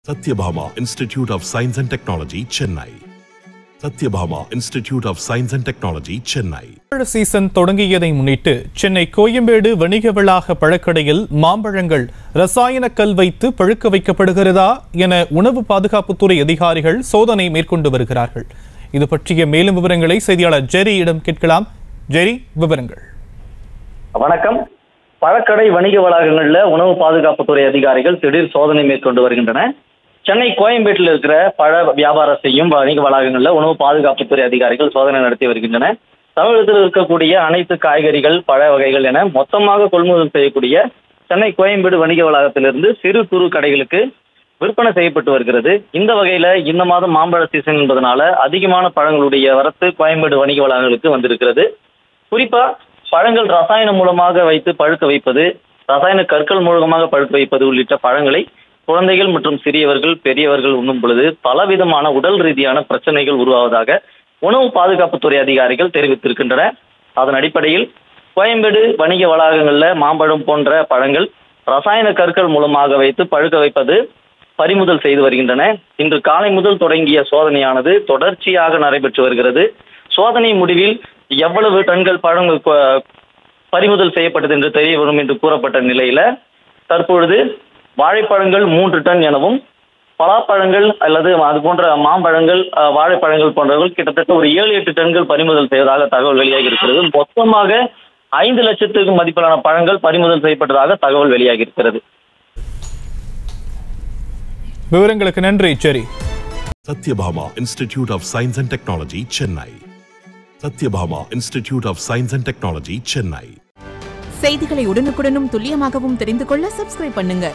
Satyabhama Institute of Science and Technology, Chennai. Satyabhama Institute of Science and Technology, Chennai. Season தொடங்கியதை முன்னிட்டு சென்னை கோயம்பேடு வணிக வளாக பழக்கடையில் மாம்பழங்கள் ரசாயன கல் வைத்து பழுக்க வைக்கப்படுகிறதா என உணவு பாதுகாப்புத்துறை அதிகாரிகள் சோதனை மேற்கொண்டு வருகிறார்கள். இது பற்றிய மேலும் விவரங்களை செய்தியாளர் ஜெரியிடம் கேட்கலாம். ஜெரி, விவரங்கள். வணக்கம். பழக்கடை வணிக வளாகங்களில் உணவு பாதுகாப்புத்துறை அதிகாரிகள் திடீர் சோதனை மேற்கொண்டு வருகின்றன. சென்னை கோயம்பேட்டில் இருக்கிற பழ வியாபாரம் செய்யும் வணிக வளாகங்களில் உணவு பாதுகாப்புத்துறை அதிகாரிகள் சோதனை நடத்தி வருகின்றன. தமிழகத்தில் இருக்கக்கூடிய அனைத்து காய்கறிகள், பழ வகைகள் என மொத்தமாக கொள்முதல் செய்யக்கூடிய சென்னை கோயம்பேடு வணிக வளாகத்திலிருந்து சிறு குறு கடைகளுக்கு விற்பனை செய்யப்பட்டு வருகிறது. இந்த வகையில இந்த மாதம் மாம்பழ சீசன் என்பதனால அதிகமான பழங்களுடைய வரத்து கோயம்பேடு வணிக வளாகங்களுக்கு வந்திருக்கிறது. குறிப்பா பழங்கள் ரசாயனம் மூலமாக வைத்து பழுக்க வைப்பது, ரசாயன கற்கள் மூலமாக பழுக்க வைப்பது உள்ளிட்ட பழங்களை குழந்தைகள் மற்றும் சிறியவர்கள், பெரியவர்கள் உண்ணும் பொழுது பலவிதமான உடல் ரீதியான பிரச்சனைகள் உருவாவதாக உணவு பாதுகாப்புத்துறை அதிகாரிகள் தெரிவித்திருக்கின்றனர். அதன் அடிப்படையில் கோயம்பேடு வணிக வளாகங்களில் மாம்பழம் போன்ற பழங்கள் ரசாயன கற்கள் மூலமாக வைத்து பழுக்க வைப்பது பறிமுதல் செய்து வருகின்றன. இன்று காலை முதல் தொடங்கிய சோதனையானது தொடர்ச்சியாக நடைபெற்று வருகிறது. சோதனை முடிவில் எவ்வளவு டன்கள் பழங்கள் பறிமுதல் செய்யப்பட்டது என்று தெரிய வரும் என்று கூறப்பட்ட நிலையில தற்பொழுது வாழைப்பழங்கள் 3 டன் எனவும், பலாப்பழங்கள் அல்லது அது போன்ற மாம்பழங்கள், வாழைப்பழங்கள் போன்றவர்கள் கிட்டத்தட்ட ஒரு 7-8 டன்கள் பறிமுதல் செய்வதாக தகவல் வெளியாகி இருக்கிறது. மொத்தமாக 5 லட்சத்துக்கு மதிப்பிலான பழங்கள் பறிமுதல் செய்யப்பட்டதாக தகவல் வெளியாகி இருக்கிறது. விவரங்களுக்கு நன்றி ஜெரி. Satyabhama Institute of Science and Technology, Chennai. Satyabhama Institute of Science and Technology, Chennai. செய்திகளை உடனுக்குடனும் துல்லியமாகவும் தெரிந்து கொள்ள சப்ஸ்கிரைப் பண்ணுங்க.